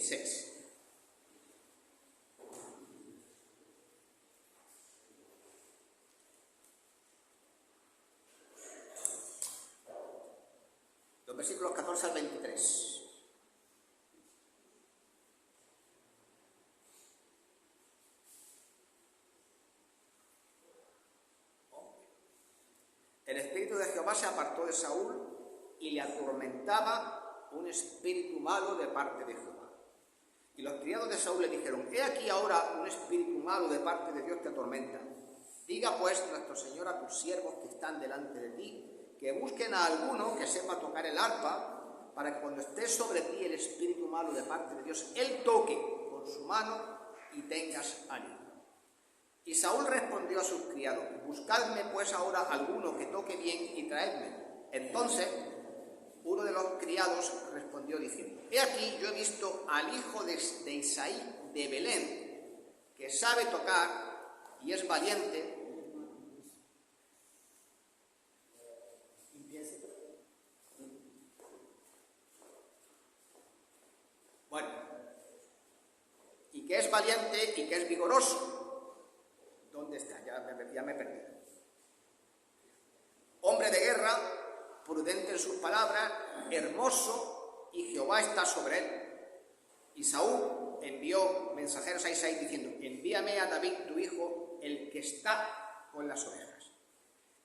16. Los versículos 14 al 23. El espíritu de Jehová se apartó de Saúl y le atormentaba un espíritu malo de parte de Jehová. Y los criados de Saúl le dijeron: he aquí ahora un espíritu malo de parte de Dios te atormenta. Diga pues nuestro Señor a tus siervos que están delante de ti, que busquen a alguno que sepa tocar el arpa, para que cuando esté sobre ti el espíritu malo de parte de Dios, él toque con su mano y tengas ánimo. Y Saúl respondió a sus criados: buscadme pues ahora alguno que toque bien y traedme. Entonces uno de los criados respondió diciendo: he aquí yo he visto al hijo de Isaí de Belén, que sabe tocar y es valiente. Bueno, y que es valiente y que es vigoroso. ¿Dónde está? Ya me perdí. Hombre de guerra, prudente en sus palabras, hermoso, y Jehová está sobre él. Y Saúl envió mensajeros a Isaí diciendo: envíame a David tu hijo, el que está con las ovejas.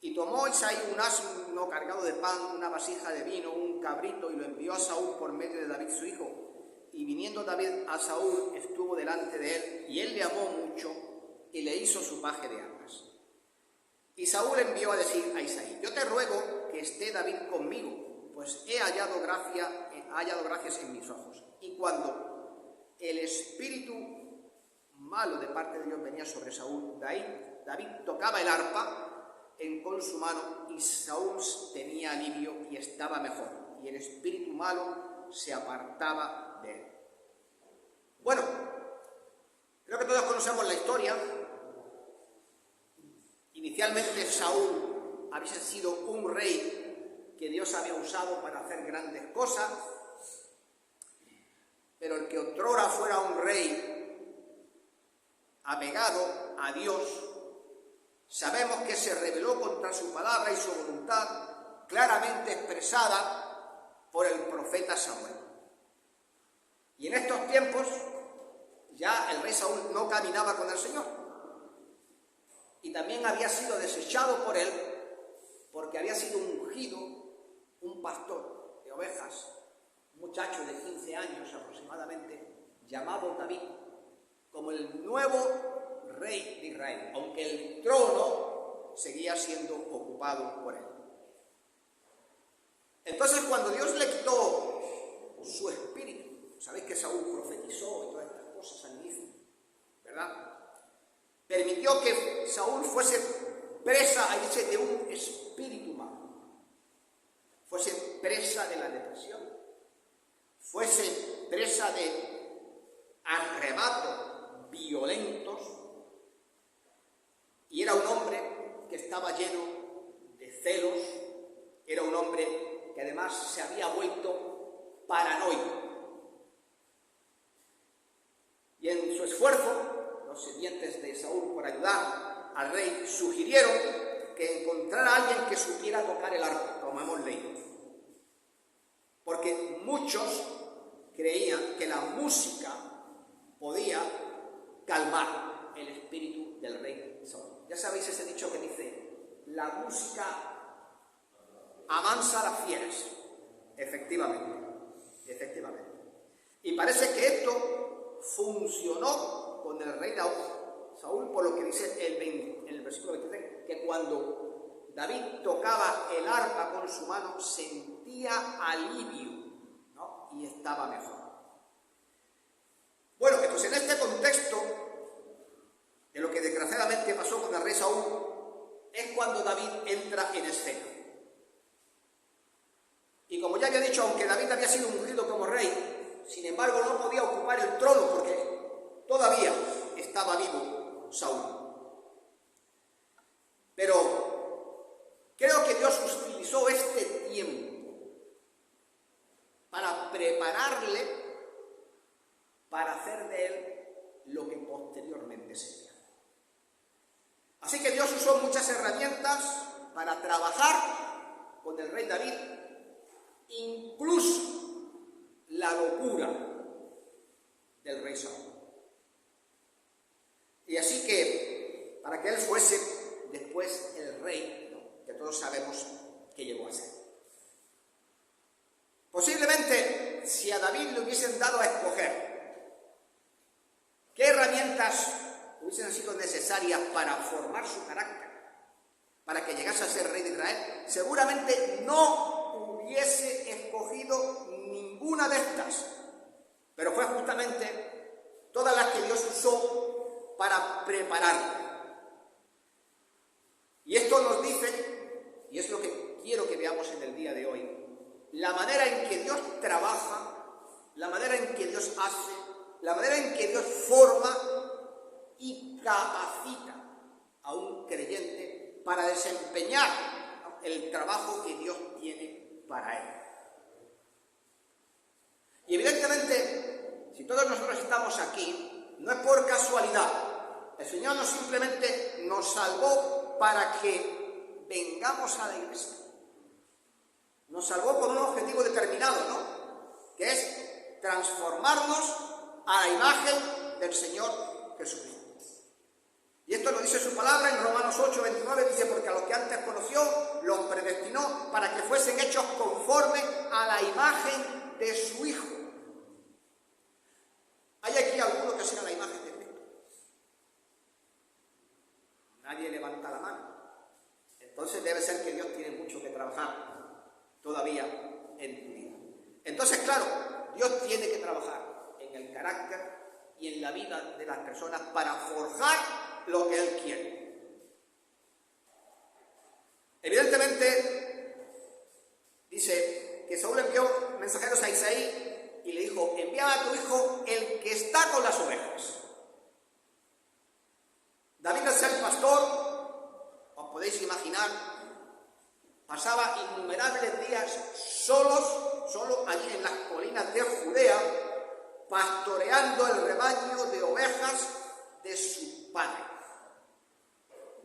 Y tomó Isaí un asno cargado de pan, una vasija de vino, un cabrito, y lo envió a Saúl por medio de David su hijo. Y viniendo David a Saúl, estuvo delante de él, y él le amó mucho, y le hizo su paje de armas. Y Saúl envió a decir a Isaí: yo te ruego que esté David conmigo, pues he hallado gracias en mis ojos. Y cuando el espíritu malo de parte de Dios venía sobre Saúl, David tocaba el arpa con su mano, y Saúl tenía alivio y estaba mejor, y el espíritu malo se apartaba de él. Bueno, creo que todos conocemos la historia. Inicialmente Saúl había sido un rey que Dios había usado para hacer grandes cosas, pero el que otrora fuera un rey apegado a Dios, sabemos que se rebeló contra su palabra y su voluntad, claramente expresada por el profeta Samuel. Y en estos tiempos ya el rey Saúl no caminaba con el Señor. Y también había sido desechado por él, porque había sido ungido un pastor de ovejas, un muchacho de 15 años aproximadamente, llamado David, como el nuevo rey de Israel, aunque el trono seguía siendo ocupado por él. Entonces, cuando Dios le quitó su espíritu, sabéis que Saúl profetizó y todas estas cosas al inicio, ¿verdad? Permitió que Saúl fuese presa de un espíritu malo, fuese presa de la depresión, fuese presa de arrebatos violentos, y era un hombre que estaba lleno de celos, era un hombre que además se había vuelto paranoico. Y en su esfuerzo, los sirvientes de Saúl, por ayudar al rey, sugirieron que encontrara a alguien que supiera tocar el arpa, como hemos leído. Porque muchos creían que la música podía calmar el espíritu del rey Saúl. Ya sabéis ese dicho que dice: la música amansa a las fieras. Efectivamente. Y parece que esto funcionó con el rey Saúl, por lo que dice en el versículo 23, que cuando David tocaba el arpa con su mano sentía alivio, ¿no? Y estaba mejor. Bueno, pues en este contexto de lo que desgraciadamente pasó con el rey Saúl, es cuando David entra en escena. Y como ya había dicho, aunque David había sido ungido como rey, sin embargo no podía ocupar el trono porque todavía estaba vivo Saúl. Pero creo que Dios utilizó este tiempo para prepararle ese día. Así que Dios usó muchas herramientas para trabajar con el rey David, incluso la locura del rey Saúl. Y así que, para que él fuese después el rey, ¿no?, que todos sabemos que llegó a ser. Posiblemente, si a David le hubiesen dado a escoger qué herramientas hubiesen sido necesarias para formar su carácter, para que llegase a ser rey de Israel, seguramente no hubiese escogido ninguna de estas, pero fue justamente todas las que Dios usó para prepararlo. Y esto nos dice, y es lo que quiero que veamos en el día de hoy, la manera en que Dios trabaja, la manera en que Dios hace, la manera en que Dios forma y capacita a un creyente para desempeñar el trabajo que Dios tiene para él. Y evidentemente, si todos nosotros estamos aquí, no es por casualidad. El Señor no simplemente nos salvó para que vengamos a la iglesia. Nos salvó con un objetivo determinado, ¿no?, que es transformarnos a la imagen del Señor Jesucristo. Y esto lo dice su palabra en Romanos 8, 29, dice: porque a los que antes conoció, los predestinó para que fuesen hechos conforme a la imagen de su Hijo. ¿Hay aquí alguno que sea la imagen de Cristo? Nadie levanta la mano. Entonces debe ser que Dios tiene mucho que trabajar todavía en tu vida. Entonces, claro, Dios tiene que trabajar en el carácter y en la vida de las personas para forjar lo que Él quiere. Evidentemente, dice que Saúl envió mensajeros a Isaí y le dijo: envía a tu hijo, el que está con las ovejas. David, al ser pastor, os podéis imaginar, pasaba innumerables días solo allí en las colinas de Judea, pastoreando el rebaño de ovejas de su padre.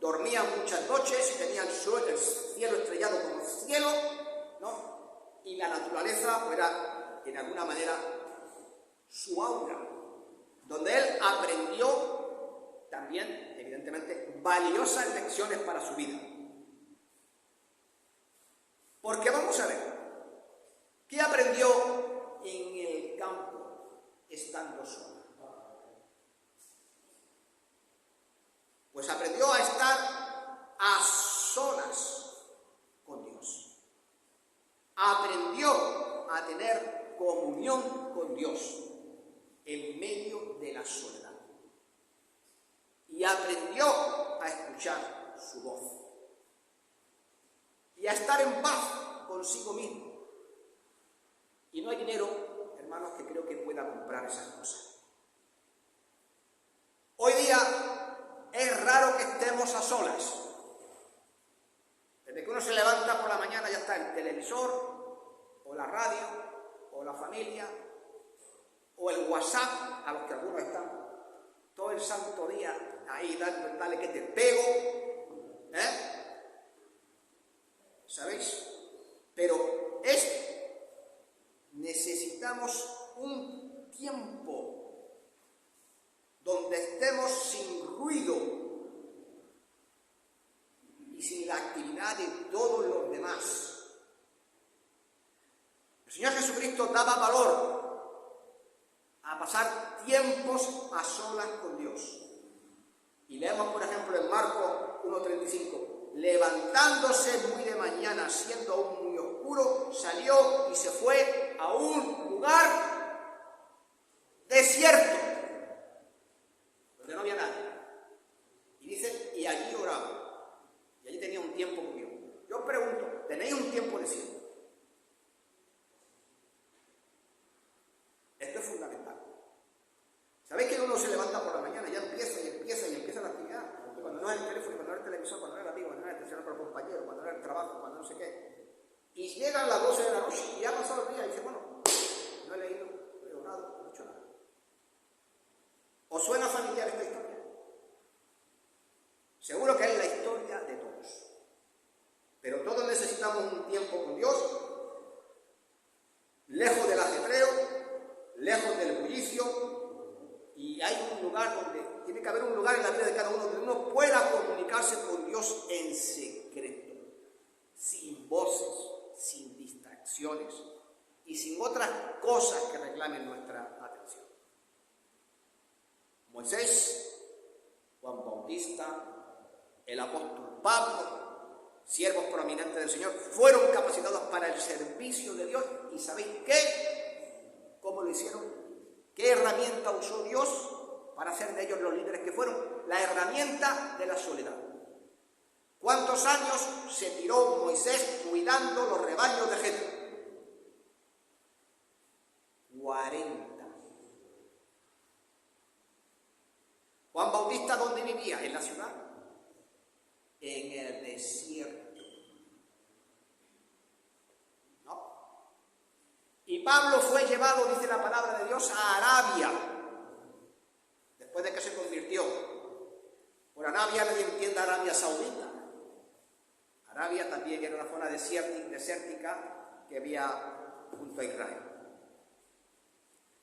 Dormía muchas noches y tenía el cielo estrellado como el cielo, ¿no?, y la naturaleza era, en alguna manera, su aura, donde él aprendió también, evidentemente, valiosas lecciones para su vida. Porque vamos a ver, ¿qué aprendió en el campo estando solo? Pues aprendió a estar a solas con Dios. Aprendió a tener comunión con Dios en medio de la soledad. Y aprendió a escuchar su voz. Y a estar en paz consigo mismo. Y no hay dinero, hermanos, que creo que pueda comprar esas cosas. Hoy día es raro que estemos a solas. Desde que uno se levanta por la mañana ya está el televisor, o la radio, o la familia, o el WhatsApp, a los que algunos están todo el santo día ahí, dale que te pego, ¿sabéis? Pero necesitamos un tiempo donde estemos sin ruido y sin la actividad de todos los demás. El Señor Jesucristo daba valor a pasar tiempos a solas con Dios. Y leemos, por ejemplo, en Marcos 1:35, levantándose muy de mañana, siendo aún muy oscuro, salió y se fue a un lugar desierto, donde no había nadie. Y dice, y allí oraba. Y allí tenía un tiempo con Dios. Yo os pregunto, ¿tenéis un tiempo desierto? Esto es fundamental. ¿Sabéis que uno se levanta por la mañana y ya empieza la actividad? Porque cuando no es el teléfono, cuando no es el televisor, cuando no es el amigo, cuando no es el atención con el compañero, cuando no es el trabajo, cuando no sé qué. Y llegan las 12 de la noche y ya ha pasado el día y dice, bueno, no he leído, no he orado, no he hecho nada. ¿Os suena familiar esta historia? Seguro que es la historia de todos. Pero todos necesitamos un tiempo con Dios, lejos del ajetreo, lejos del bullicio, y hay un lugar donde, tiene que haber un lugar en la vida de cada uno donde uno pueda comunicarse con Dios en secreto, sin voces, sin distracciones y sin otras cosas que reclamen nuestra atención. Moisés, Juan Bautista, el apóstol Pablo, siervos prominentes del Señor, fueron capacitados para el servicio de Dios. ¿Y sabéis qué? ¿Cómo lo hicieron? ¿Qué herramienta usó Dios para hacer de ellos los líderes que fueron? La herramienta de la soledad. ¿Cuántos años se tiró Moisés cuidando los rebaños de Jetro? 40. Juan Bautista, ¿dónde vivía? En la ciudad. En el desierto. ¿No? Y Pablo fue llevado, dice la palabra de Dios, a Arabia, después de que se convirtió. Por Arabia nadie entiende Arabia Saudita. Arabia también era una zona desértica que había junto a Israel.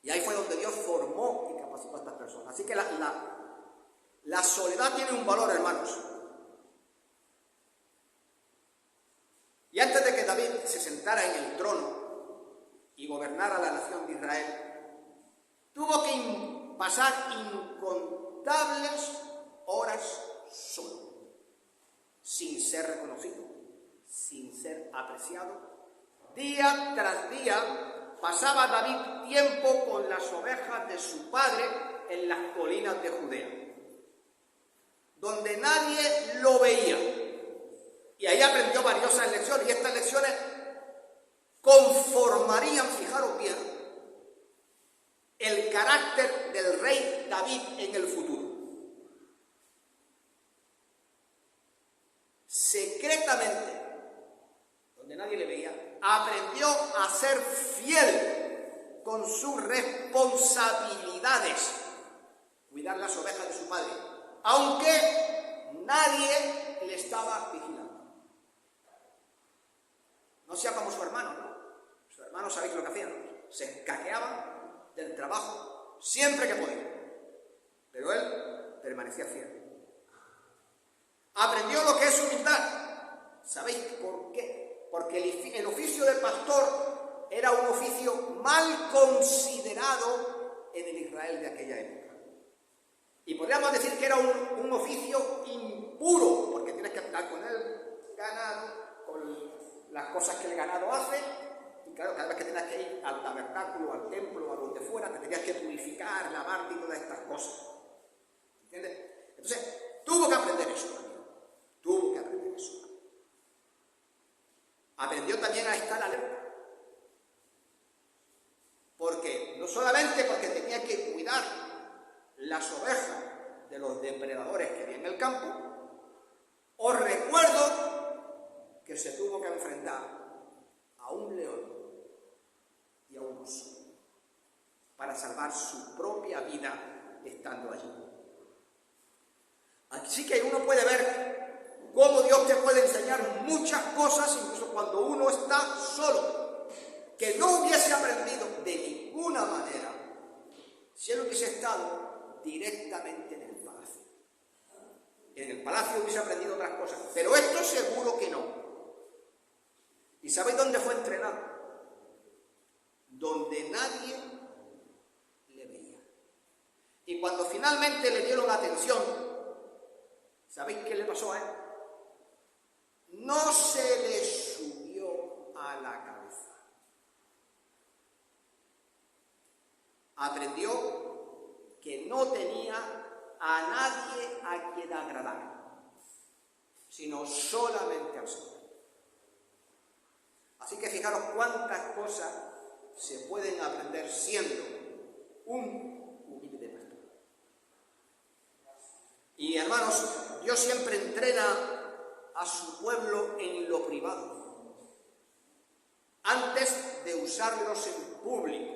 Y ahí fue donde Dios formó y capacitó a estas personas. Así que la soledad tiene un valor, hermanos. Y antes de que David se sentara en el trono y gobernara la nación de Israel, tuvo que pasar incontables horas solo, sin ser reconocido, sin ser apreciado. Día tras día pasaba David tiempo con las ovejas de su padre en las colinas de Judea, donde nadie lo veía. Y ahí aprendió valiosas lecciones, y estas lecciones conformarían, fijaros bien, el carácter del rey David en el futuro. Secretamente, donde nadie le veía, aprendió a ser fiel con sus responsabilidades, cuidar las ovejas de su padre, aunque nadie le estaba vigilando. No sea como su hermano, ¿no? Su hermano, ¿sabéis lo que hacían? Se escaqueaban del trabajo siempre que podía, pero él permanecía fiel. Aprendió lo que es humildad. ¿Sabéis por qué? Porque el oficio de pastor era un oficio mal considerado en el Israel de aquella época. Y podríamos decir que era un oficio impuro, porque tienes que estar con el ganado, con las cosas que el ganado hace, y claro, cada vez que tenías que ir al tabernáculo, al templo, a donde fuera, te tenías que purificar, lavarte y todas estas cosas. ¿Entiendes? Entonces, tuvo que aprender eso también. Tuvo que aprender eso. Aprendió también a estar alerta. Porque, no solamente porque tenía que cuidar las ovejas de los depredadores que había en el campo, os recuerdo que se tuvo que enfrentar a un león y a un oso para salvar su propia vida estando allí. Así que uno puede ver cómo Dios te puede enseñar muchas cosas, incluso cuando uno está solo, que no hubiese aprendido de ninguna manera si él hubiese estado directamente en el palacio. En el palacio hubiese aprendido otras cosas, pero esto seguro que no. ¿Y sabéis dónde fue entrenado? Donde nadie le veía. Y cuando finalmente le dieron atención, ¿sabéis qué le pasó a él? No se le subió a la cabeza. Aprendió que no tenía a nadie a quien agradar, sino solamente al Señor. Así que fijaros cuántas cosas se pueden aprender siendo un humilde pastor. Y hermanos, Dios siempre entrena a su pueblo en lo privado, antes de usarlos en público.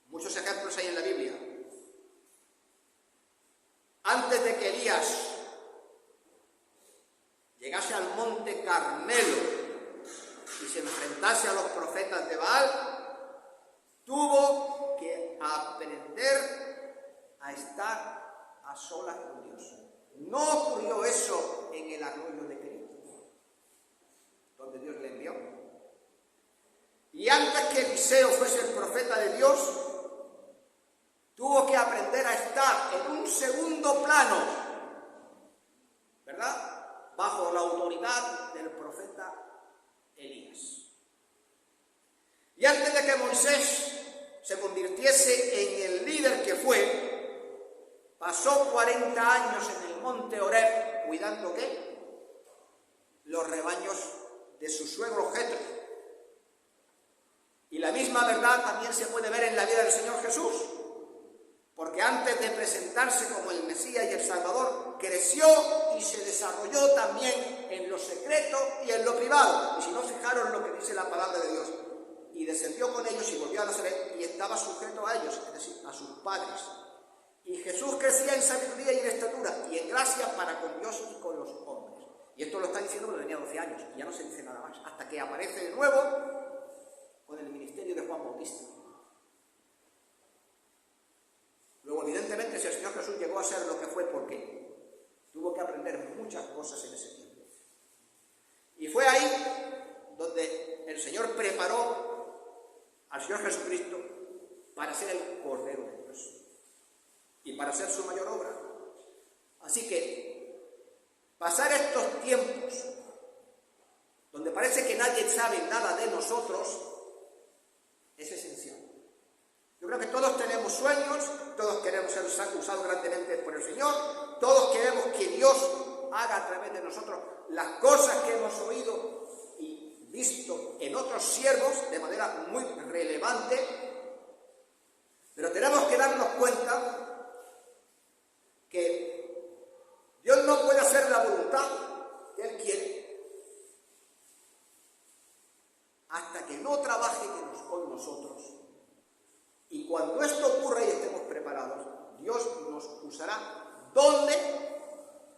Muchos ejemplos hay en la Biblia. Antes de que Elías Carmelo y se enfrentase a los profetas de Baal, tuvo que aprender a estar a solas con Dios. No ocurrió eso en el arroyo de Cristo, donde Dios le envió. Y antes que Eliseo fuese el profeta de Dios, tuvo que aprender a estar en un segundo plano, ¿verdad?, bajo la autoridad del profeta Elías. Y antes de que Moisés se convirtiese en el líder que fue, pasó 40 años en el monte Horeb cuidando ¿qué? Los rebaños de su suegro Jetro. Y la misma verdad también se puede ver en la vida del Señor Jesús, porque antes de presentarse como el Mesías y el Salvador, creció y se desarrolló también en lo secreto y en lo privado. Y si no, fijaros lo que dice la palabra de Dios. Y descendió con ellos y volvió a Nazaret y estaba sujeto a ellos, es decir, a sus padres. Y Jesús crecía en sabiduría y en estatura y en gracia para con Dios y con los hombres. Y esto lo está diciendo cuando tenía 12 años, y ya no se dice nada más, hasta que aparece de nuevo con el ministerio de Juan Bautista. Luego, evidentemente, si el Señor Jesús llegó a ser lo que fue, ¿por qué? Tuvo que aprender muchas cosas en ese tiempo. Y fue ahí donde el Señor preparó al Señor Jesucristo para ser el Cordero de Dios y para hacer su mayor obra. Así que pasar estos tiempos donde parece que nadie sabe nada de nosotros es esencial. Yo creo que todos tenemos sueños, todos queremos ser usados grandemente por el Señor, todos queremos que Dios haga a través de nosotros las cosas que hemos oído y visto en otros siervos de manera muy relevante, pero tenemos que darnos cuenta que Dios no puede hacer la voluntad que Él quiere hasta que no trabaje con nosotros. Y cuando esto ocurra y estemos preparados, Dios nos usará donde,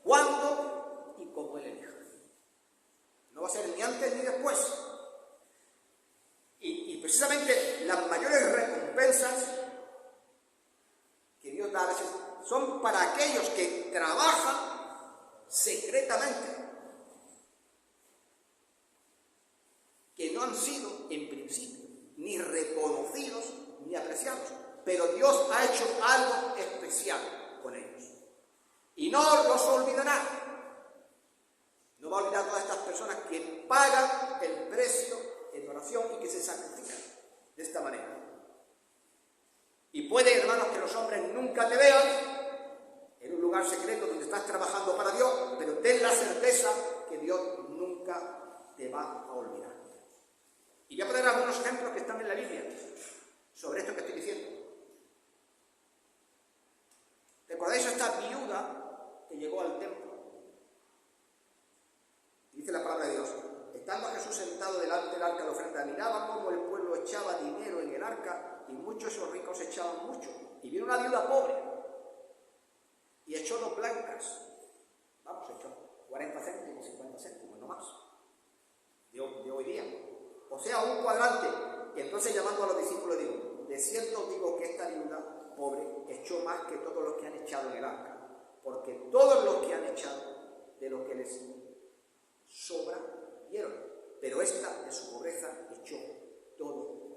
cuándo y como Él elija. No va a ser ni antes ni después. Y precisamente las mayores recompensas que Dios da a veces son para aquellos que trabajan secretamente, que no han sido en principio ni reconocidos ni apreciados, pero Dios ha hecho algo especial con ellos y no los olvidará. No va a olvidar a todas estas personas que pagan el precio en oración y que se sacrifican de esta manera. Y puede, hermanos, que los hombres nunca te vean en un lugar secreto donde estás trabajando para Dios, pero ten la certeza que Dios nunca te va a olvidar. Y voy a poner algunos ejemplos que están en la Biblia sobre esto que estoy diciendo. ¿Recordáis a esta viuda que llegó al templo? Dice la palabra de Dios: estando Jesús sentado delante del arca de ofrenda, miraba cómo el pueblo echaba dinero en el arca, y muchos de esos ricos echaban mucho. Y vino una viuda pobre y echó 2 blancas. Vamos, echó 40 céntimos, 50 céntimos, no más, de hoy día. O sea, un cuadrante. Y entonces, llamando a los discípulos, digo: de cierto os digo que esta viuda pobre echó más que todos los que han echado en el arca, porque todos los que han echado de lo que les sobra dieron, pero esta de su pobreza echó todo lo que tenía.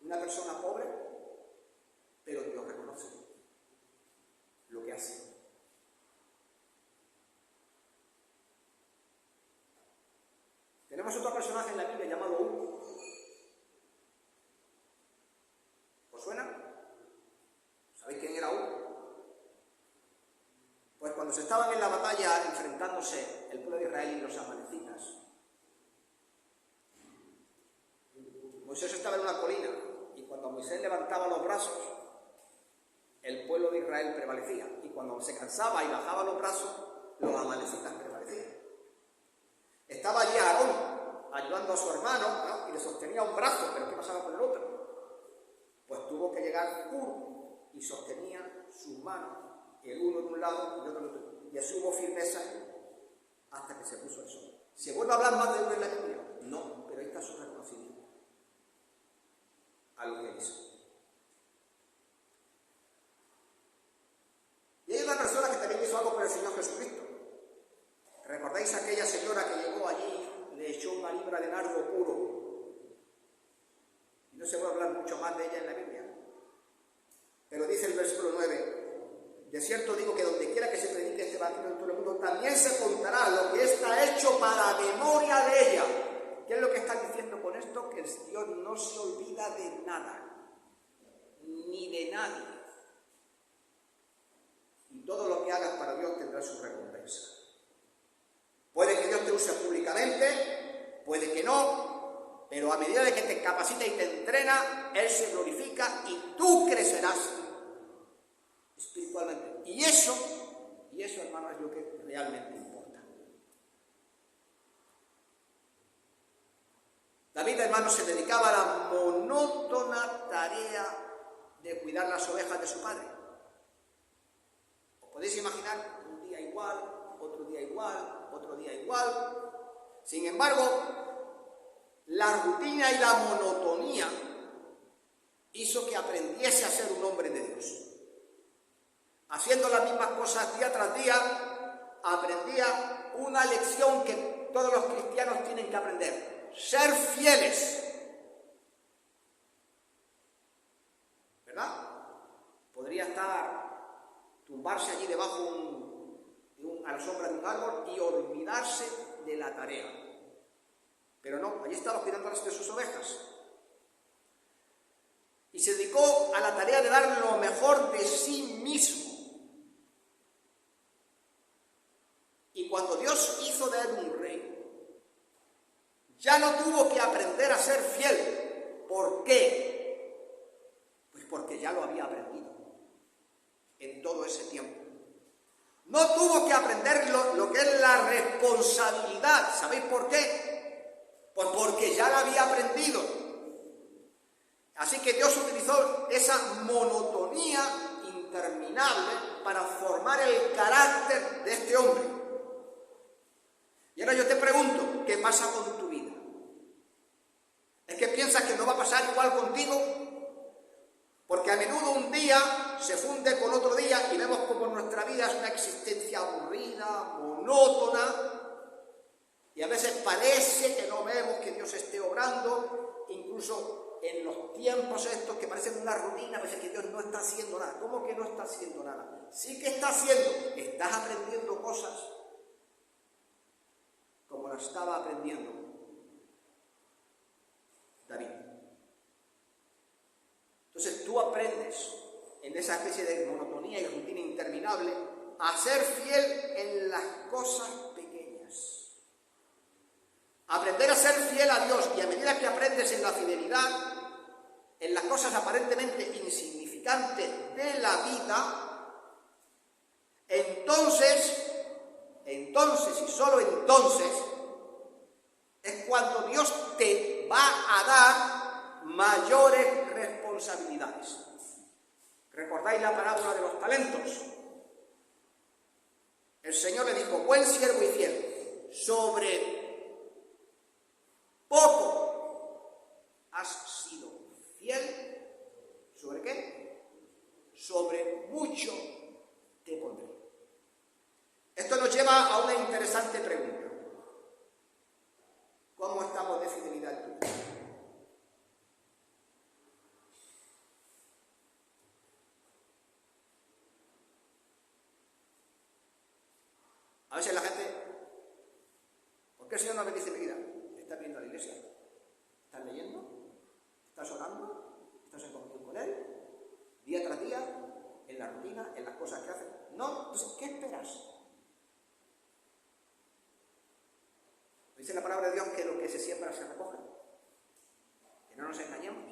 Una persona pobre, pero Dios reconoce lo que hace. Tenemos otro personaje en la Biblia llamado Hugo. ¿Os suena? ¿Sabéis quién era Hugo? Pues cuando se estaban en la batalla enfrentándose el pueblo de Israel y los amalecitas, Moisés estaba en una colina y cuando Moisés levantaba los brazos, el pueblo de Israel prevalecía, y cuando se cansaba y bajaba los brazos, los amalecitas prevalecían. Estaba allí Aarón ayudando a su hermano, ¿no?, y le sostenía un brazo, pero ¿qué pasaba con el otro? Pues tuvo que llegar Hur y sostenía su mano, el uno de un lado y el otro de otro, y así hubo firmeza hasta que se puso el sol. ¿Se vuelve a hablar más de él en la Biblia? No, pero ahí está su reconocimiento a lo que hizo. Y hay una persona que también hizo algo por el Señor Jesucristo. ¿Recordáis aquella señora que llegó allí, le echó una libra de nardo puro? Y no se va a hablar mucho más de ella en la Biblia. Pero dice el versículo 9, de cierto digo que donde quiera que se predique este evangelio en todo el mundo, también se contará lo que está hecho para memoria de ella. ¿Qué es lo que está diciendo con esto? Que Dios no se olvida de nada, ni de nadie. Y todo lo que hagas para Dios tendrá su recompensa. Puede que Dios te use públicamente, puede que no, pero a medida de que te capacita y te entrena, Él se glorifica y tú crecerás espiritualmente. Y eso, hermano, es lo que realmente importa. David, hermano, se dedicaba a la monótona tarea de cuidar las ovejas de su padre. ¿Os podéis imaginar? Un día igual, otro día igual, otro día igual. Sin embargo, la rutina y la monotonía hizo que aprendiese a ser un hombre de Dios. Haciendo las mismas cosas día tras día, aprendía una lección que todos los cristianos tienen que aprender: ser fieles. ¿Verdad? Podría tumbarse allí debajo a la sombra de un árbol y olvidarse de la tarea. Pero no, allí estaba cuidando de sus ovejas. Y se dedicó a la tarea de dar lo mejor de sí mismo. Y cuando Dios hizo de él un rey, ya no tuvo que aprender a ser fiel. ¿Por qué? Pues porque ya lo había aprendido en todo ese tiempo. No tuvo que aprender lo que es la responsabilidad. ¿Sabéis por qué? Pues porque ya la había aprendido. Así que Dios utilizó esa monotonía interminable para formar el carácter de este hombre. Y ahora yo te pregunto, ¿qué pasa con tu vida? ¿Es que piensas que no va a pasar igual contigo? Porque a menudo un día se funde con otro día y vemos como nuestra vida es una existencia aburrida, monótona, y a veces parece que no vemos que Dios esté obrando, incluso en los tiempos estos que parecen una rutina, parece que Dios no está haciendo nada. ¿Cómo que no está haciendo nada? Sí que está haciendo, estás aprendiendo cosas como las estaba aprendiendo David. Entonces tú aprendes en esa especie de monotonía y rutina interminable a ser fiel en las cosas pequeñas. Aprender a ser fiel a Dios, y a medida que aprendes en la fidelidad, en las cosas aparentemente insignificantes de la vida, entonces y solo entonces es cuando Dios te va a dar mayores responsabilidades. ¿Recordáis la parábola de los talentos? El Señor le dijo: buen siervo y fiel, sobre poco has sido fiel, ¿sobre qué? Sobre mucho te pondré. Esto nos lleva a una interesante pregunta. ¿Cómo estamos de fidelidad tú? A veces la gente: ¿por qué el Señor no bendice mi vida? ¿Estás viendo a la iglesia? ¿Estás leyendo? ¿Estás orando? ¿Estás en comunión con Él? Día tras día, en la rutina, en las cosas que haces. No, entonces, ¿qué esperas? Dice la palabra de Dios que lo que se siembra se recoge. Que no nos engañemos.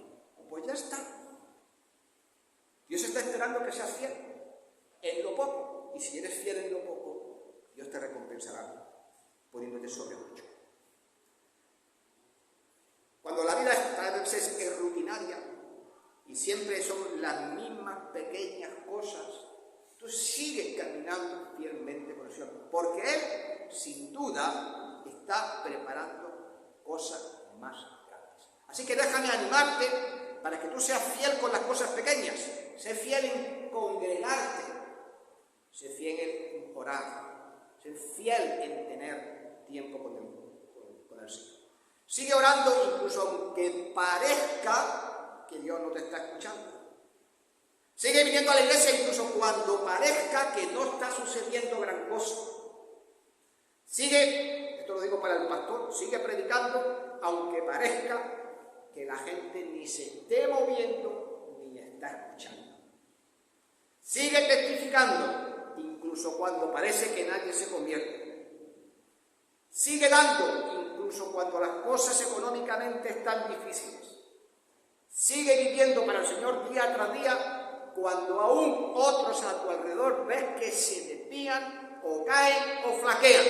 Pues ya está. Dios está esperando que seas fiel en lo poco. Y si eres fiel en lo poco, Dios te recompensará poniéndote sobre mucho. Cuando la vida a veces es rutinaria y siempre son las mismas pequeñas cosas, tú sigues caminando fielmente con el Señor, porque Él sin duda, está preparando cosas más grandes. Así que déjame animarte para que tú seas fiel con las cosas pequeñas. Sé fiel en congregarte. Sé fiel en orar. Sé fiel en tener tiempo con el Señor. Sigue orando incluso aunque parezca que Dios no te está escuchando. Sigue viniendo a la iglesia incluso cuando parezca que no está sucediendo gran cosa. Sigue, esto lo digo para el pastor, sigue predicando aunque parezca que la gente ni se esté moviendo ni está escuchando. Sigue testificando incluso cuando parece que nadie se convierte. Sigue dando incluso cuando las cosas económicamente están difíciles. Sigue viviendo para el Señor día tras día cuando aún otros a tu alrededor ves que se desvían o caen o flaquean.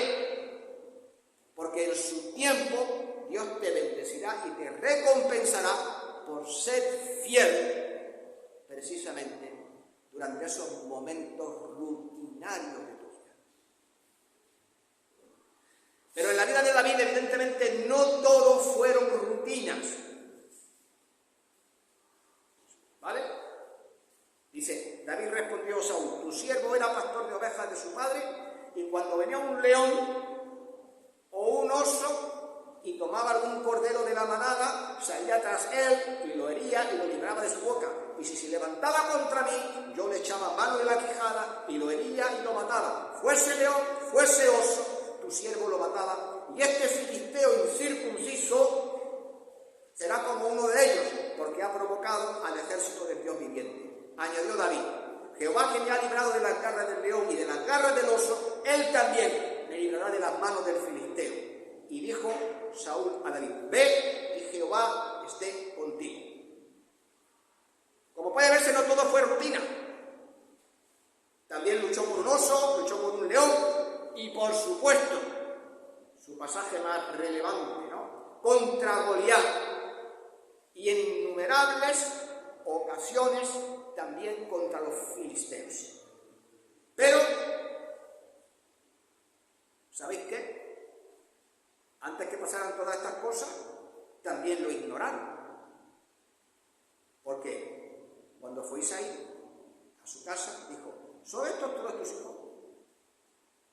Porque en su tiempo Dios te bendecirá y te recompensará por ser fiel precisamente durante esos momentos rutinarios de tu vida. Pero en la vida de David, evidentemente, no todo fueron rutinas. ¿Vale? Dice, David respondió a Saúl: tu siervo era pastor de ovejas de su padre, y cuando venía un león o un oso y tomaba algún cordero de la manada, salía tras él y lo hería y lo libraba de su boca. Y si se levantaba contra mí, yo le echaba mano de la quijada y lo hería y lo mataba. Fuese león, fuese oso, tu siervo lo mataba. Y este filisteo incircunciso será como uno de ellos, porque ha provocado al ejército del Dios viviente. Añadió David: Jehová, que me ha librado de las garras del león y de las garras del oso, él también me librará de las manos del filisteo. Y dijo Saúl a David: ve y Jehová esté contigo. Como puede verse, no todo fue rutina. También luchó por un oso, luchó por un león y, por supuesto, su pasaje más relevante, ¿no?, contra Goliat. Y en innumerables ocasiones también contra los filisteos. Pero, ¿sabéis qué? Antes que pasaran todas estas cosas, también lo ignoraron. ¿Por qué? Cuando fue Isaí a su casa, dijo: ¿son estos todos tus hijos?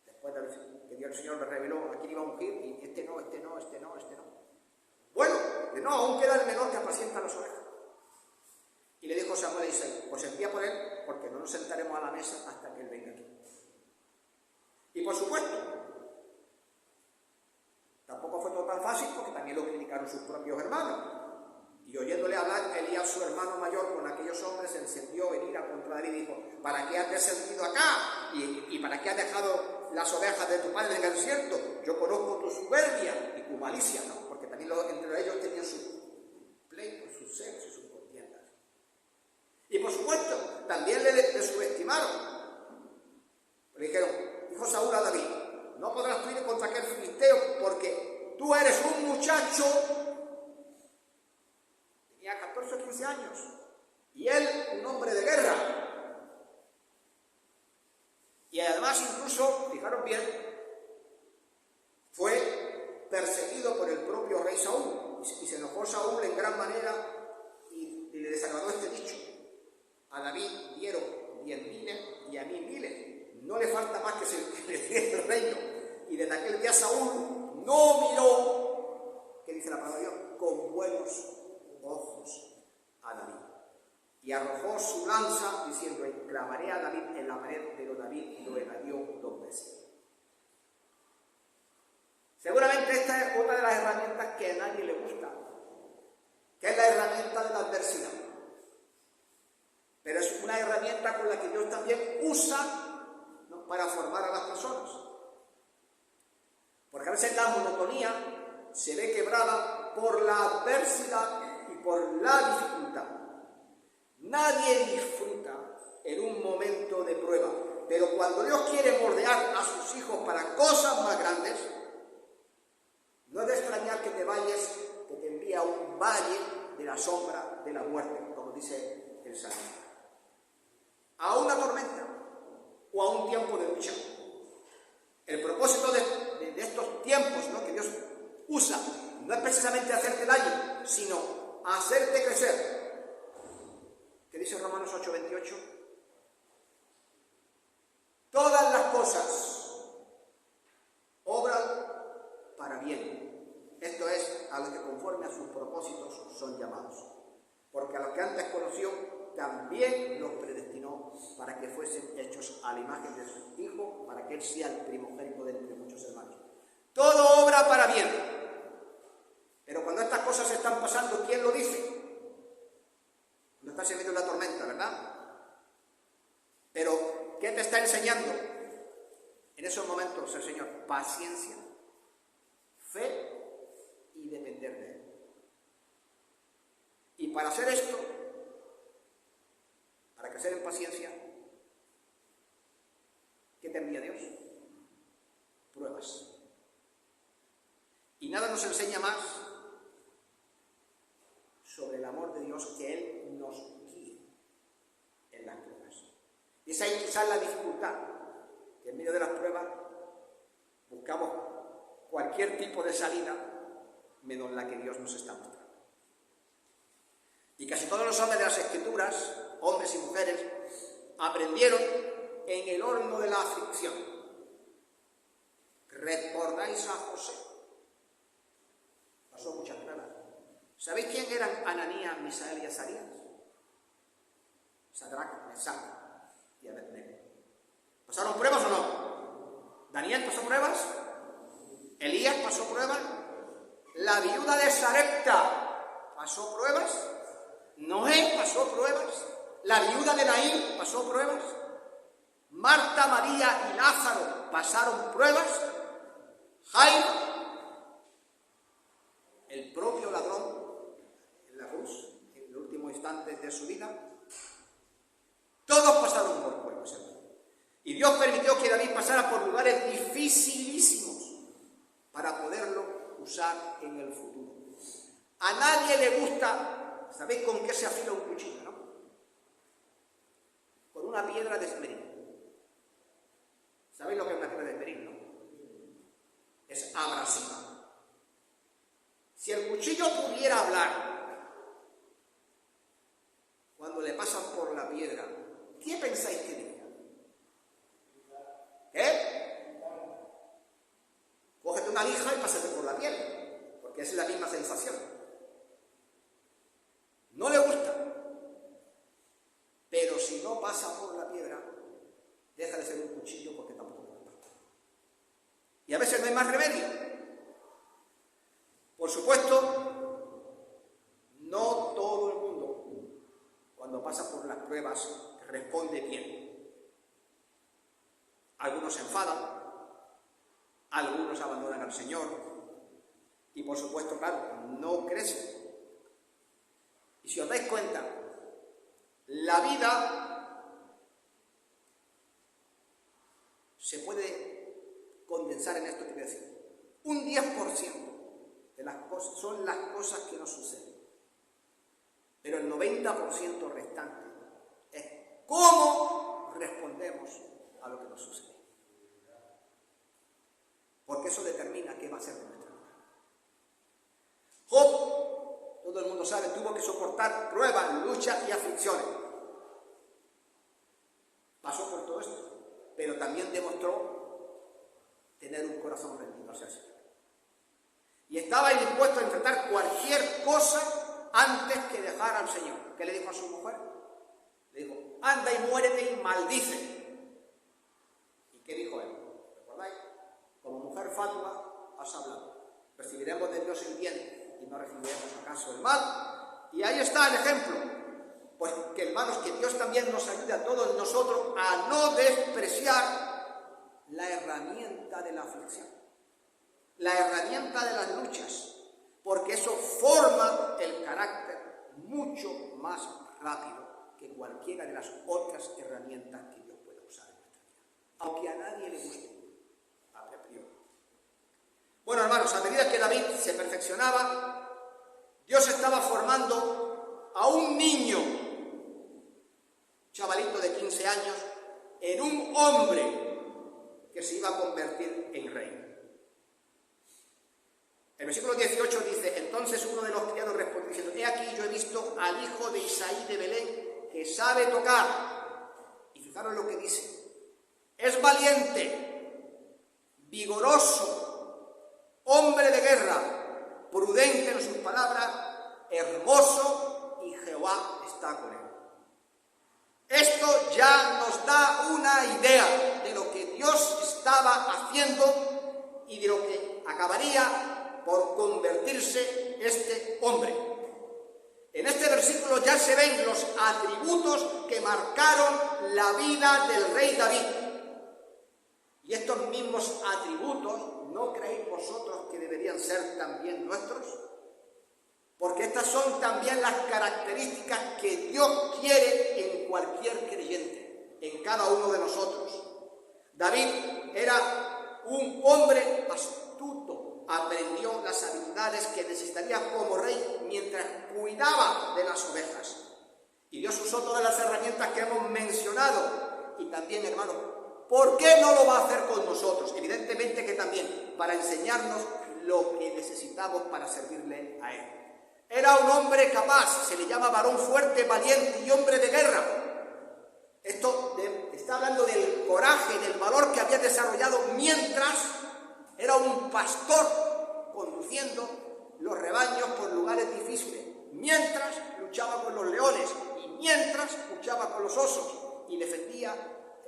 Después de que Dios el Señor le reveló a quién iba a ungir, y este no. Bueno, no, aún queda el menor que apacienta las ovejas. Y le dijo Samuel a Isaí: pues envía por él, porque no nos sentaremos a la mesa hasta que él venga aquí. Y por supuesto, tampoco fue todo tan fácil, porque también lo criticaron sus propios hermanos. Y oyéndole hablar, Elías, su hermano mayor, con aquellos hombres, se encendió en ira contra David y dijo: ¿para qué has descendido acá? ¿Y para qué has dejado las ovejas de tu padre en el desierto? Yo conozco tu soberbia y tu malicia, ¿no? Porque también entre ellos tenían sus pleitos, sus celos y sus contiendas. Y por supuesto, también le subestimaron. Le dijeron: dijo Saúl a David: no podrás tú ir contra aquel filisteo, porque tú eres un muchacho. Tenía 14 o 15 años. Y él, un hombre de guerra. Y además, incluso, fijaros bien, fue perseguido por el propio rey Saúl. Y se enojó Saúl en gran manera y le desagradó este dicho: a David dieron 10.000 y a mí 1.000. No le falta más que le dé el reino. Y desde aquel día Saúl no miró, ¿qué dice la palabra de Dios?, con buenos ojos a David. Y arrojó su lanza diciendo: clavaré a David en la pared, pero David lo evadió 2 veces. Seguramente esta es otra de las herramientas que a nadie le gusta, que es la herramienta de la adversidad. Pero es una herramienta con la que Dios también usa, ¿no?, para formar a las personas. Porque a veces la monotonía se ve quebrada por la adversidad y por la dificultad. Nadie disfruta en un momento de prueba, pero cuando Dios quiere moldear a sus hijos para cosas más grandes, no es de extrañar que te vayas, que te envía a un valle de la sombra de la muerte, como dice el Salmo, a una tormenta o a un tiempo de lucha. El propósito de de estos tiempos, ¿no?, que Dios usa, no es precisamente hacerte daño, sino hacerte crecer. ¿Qué dice Romanos 8:28? Todas las cosas obran para bien. Esto es, a los que conforme a sus propósitos son llamados. Porque a los que antes conoció, también los predestinó para que fuesen hechos a la imagen de su Hijo, para que Él sea el primogénito de entre muchos hermanos. Todo obra para bien. Pero cuando estas cosas están pasando, ¿quién lo dice? No estás en medio de la tormenta, ¿verdad? Pero, ¿qué te está enseñando en esos momentos el Señor? Paciencia, fe y depender de Él. Y para hacer esto, para crecer en paciencia, ¿qué te envía Dios? Pruebas. Y nada nos enseña más sobre el amor de Dios que Él nos guíe en las pruebas. Y esa es quizás la dificultad, que en medio de las pruebas buscamos cualquier tipo de salida menos la que Dios nos está mostrando. Y casi todos los hombres de las Escrituras, hombres y mujeres, aprendieron en el horno de la aflicción. ¿Recordáis a José? Pasó muchas pruebas. ¿Sabéis quién eran Ananías, Misael y Azarías? Sadrac, Mesach y Abednego. ¿Pasaron pruebas o no? ¿Daniel pasó pruebas? ¿Elías pasó pruebas? ¿La viuda de Sarepta pasó pruebas? ¿Noé pasó pruebas? ¿La viuda de Naín pasó pruebas? ¿Marta, María y Lázaro pasaron pruebas? ¿Jairo, el propio ladrón en la cruz, en el último instante de su vida? Todos pasaron por pruebas, hermano. Y Dios permitió que David pasara por lugares dificilísimos para poderlo usar en el futuro. A nadie le gusta, ¿sabéis con qué se afila un cuchillo, no? Con una piedra de esmeril. ¿Sabéis lo que es una piedra de esmeril, no? Es abrasiva. Si el cuchillo pudiera hablar, cuando le pasan por la piedra, ¿qué pensáis que diría? ¿Qué? Cógete una lija y pásate por la piel, porque es la misma sensación. No le gusta. Pero si no pasa por la piedra, deja de ser un cuchillo porque tampoco le gusta. Y a veces no hay más remedio. Por supuesto, no todo el mundo, cuando pasa por las pruebas, responde bien. Algunos se enfadan, algunos abandonan al Señor y, por supuesto, claro, no crecen. Y si os dais cuenta, la vida se puede condensar en esto que voy a decir. Un 10% de las cosas son las cosas que nos suceden. Pero el 90% restante es cómo respondemos a lo que nos sucede. Porque eso determina qué va a ser de nuestra vida. Job, todo el mundo sabe, tuvo que soportar pruebas, luchas y aflicciones. Pasó por todo esto, pero también demostró tener un corazón rendido hacia el Señor. Y estaba dispuesto a enfrentar cualquier cosa antes que dejar al Señor. ¿Qué le dijo a su mujer? Le dijo, anda y muérete y maldice. ¿Y qué dijo él? ¿Recordáis? Como mujer fatua has hablado. Recibiremos de Dios el bien y no recibiremos acaso el mal. Y ahí está el ejemplo. Pues que, hermanos, que Dios también nos ayude a todos nosotros a no despreciar la herramienta de la aflicción, la herramienta de las luchas, porque eso forma el carácter mucho más rápido que cualquiera de las otras herramientas que Dios pueda usar en nuestra vida, aunque a nadie le guste a priori. Bueno, hermanos, a medida que David se perfeccionaba, Dios estaba formando a un niño, chavalito de 15 años, en un hombre que se iba a convertir en rey. El versículo 18 dice: entonces uno de los criados respondió diciendo: he aquí, yo he visto al hijo de Isaí de Belén, que sabe tocar. Y fijaros lo que dice: es valiente, vigoroso, hombre de guerra, prudente en sus palabras, hermoso, y Jehová está con él. Esto ya nos da una idea de lo que Dios estaba haciendo y de lo que acabaría por convertirse este hombre. En este versículo ya se ven los atributos que marcaron la vida del rey David. Y estos mismos atributos, ¿no creéis vosotros que deberían ser también nuestros? Porque estas son también las características que Dios quiere en cualquier creyente, en cada uno de nosotros. David era un hombre astuto, aprendió las habilidades que necesitaría como rey mientras cuidaba de las ovejas. Y Dios usó todas las herramientas que hemos mencionado. Y también, hermanos, ¿por qué no lo va a hacer con nosotros? Evidentemente que también, para enseñarnos lo que necesitamos para servirle a Él. Era un hombre capaz, se le llama varón fuerte, valiente y hombre de guerra. Esto está hablando del coraje, del valor que había desarrollado mientras era un pastor conduciendo los rebaños por lugares difíciles, mientras luchaba con los leones y mientras luchaba con los osos y defendía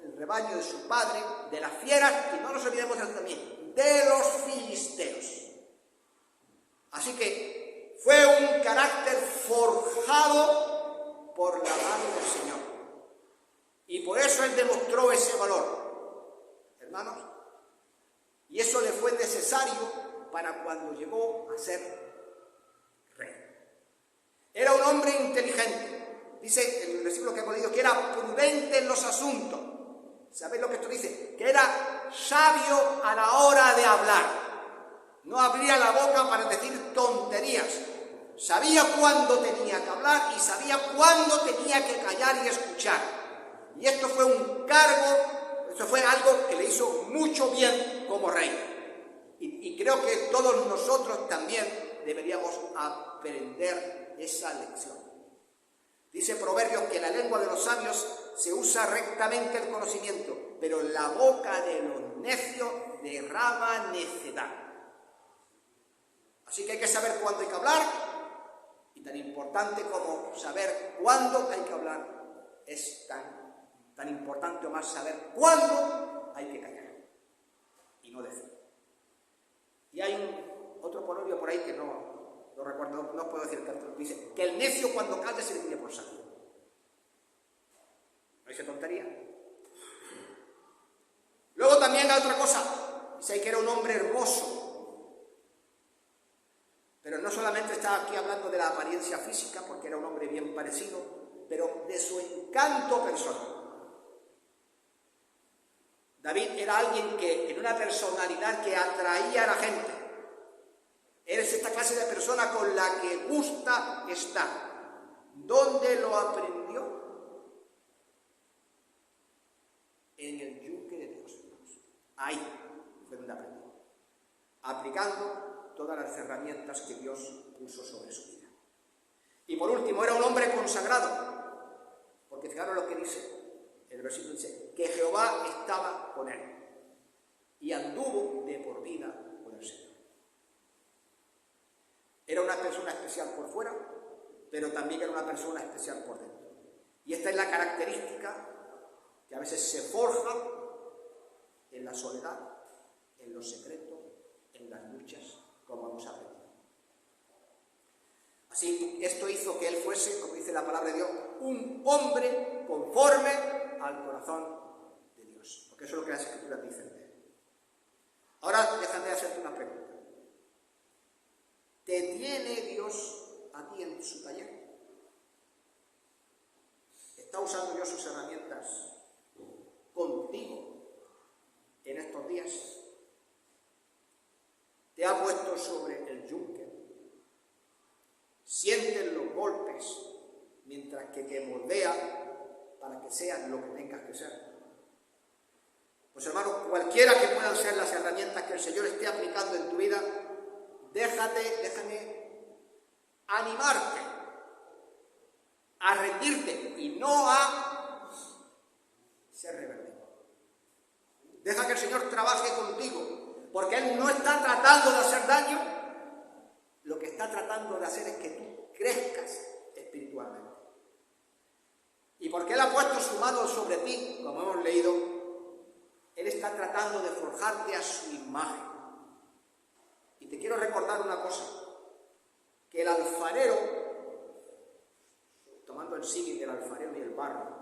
el rebaño de su padre de las fieras, y no nos olvidemos también de los filisteos. Así que fue un carácter forjado por la mano del Señor. Y por eso Él demostró ese valor, hermanos. Y eso le fue necesario para cuando llegó a ser rey. Era un hombre inteligente. Dice en el versículo que hemos leído que era prudente en los asuntos. ¿Sabéis lo que esto dice? Que era sabio a la hora de hablar. No abría la boca para decir tonterías. Sabía cuándo tenía que hablar y sabía cuándo tenía que callar y escuchar. Y esto fue un cargo, esto fue algo que le hizo mucho bien como rey. Y creo que todos nosotros también deberíamos aprender esa lección. Dice Proverbios que en la lengua de los sabios se usa rectamente el conocimiento, pero la boca de los necios derrama necedad. Así que hay que saber cuándo hay que hablar, y tan importante como saber cuándo hay que hablar, es tan importante o más saber cuándo hay que callar y no decir. Y hay otro proverbio por ahí que no recuerdo, no puedo decir tanto, dice que el necio cuando calla se le tiene por sabio. ¿No dice tontería? Luego también hay otra cosa, dice que era un hombre hermoso. Pero no solamente está aquí hablando de la apariencia física, porque era un hombre bien parecido, pero de su encanto personal. David era alguien que, en una personalidad que atraía a la gente. Eres esta clase de persona con la que gusta estar. ¿Dónde lo aprendió? En el yunque de Dios. Ahí fue donde aprendió. Aplicando todas las herramientas que Dios puso sobre su vida. Y por último, era un hombre consagrado, porque fijaros lo que dice, el versículo dice, que Jehová estaba con él, y anduvo de por vida con el Señor. Era una persona especial por fuera, pero también era una persona especial por dentro. Y esta es la característica que a veces se forja en la soledad, en los secretos, en las luchas, como hemos aprendido. Así, esto hizo que él fuese, como dice la palabra de Dios, un hombre conforme al corazón de Dios. Porque eso es lo que las Escrituras dicen de él. Ahora, déjame hacerte una pregunta. ¿Te tiene Dios a ti en su taller? ¿Está usando Dios sus herramientas contigo en estos días? ¿Te ha puesto sobre el yunque? ¿Sientes los golpes mientras que te moldea para que seas lo que tengas que ser? Pues hermanos, cualquiera que puedan ser las herramientas que el Señor esté aplicando en tu vida, déjame animarte a rendirte y no a ser rebelde. Deja que el Señor trabaje contigo, porque Él no está tratando de hacer daño, lo que está tratando de hacer es que tú crezcas espiritualmente. Y porque Él ha puesto su mano sobre ti, como hemos leído, Él está tratando de forjarte a su imagen. Y te quiero recordar una cosa, que el alfarero, tomando el símil del alfarero y el barro,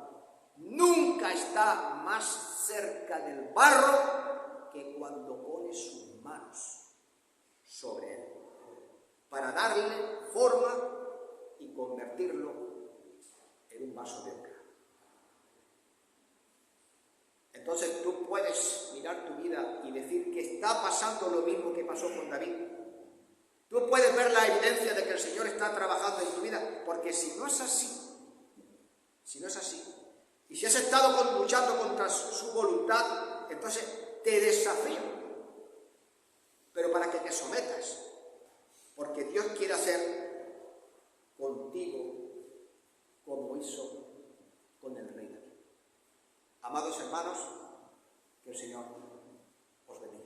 nunca está más cerca del barro que cuando pone sus manos sobre él, para darle forma y convertirlo en un vaso de oro. Entonces tú puedes mirar tu vida y decir que está pasando lo mismo que pasó con David. Tú puedes ver la evidencia de que el Señor está trabajando en tu vida, porque si no es así, y si has estado luchando contra su voluntad, entonces te desafío, pero para que te sometas, porque Dios quiere hacer contigo como hizo con el rey David. Amados hermanos, que el Señor os bendiga.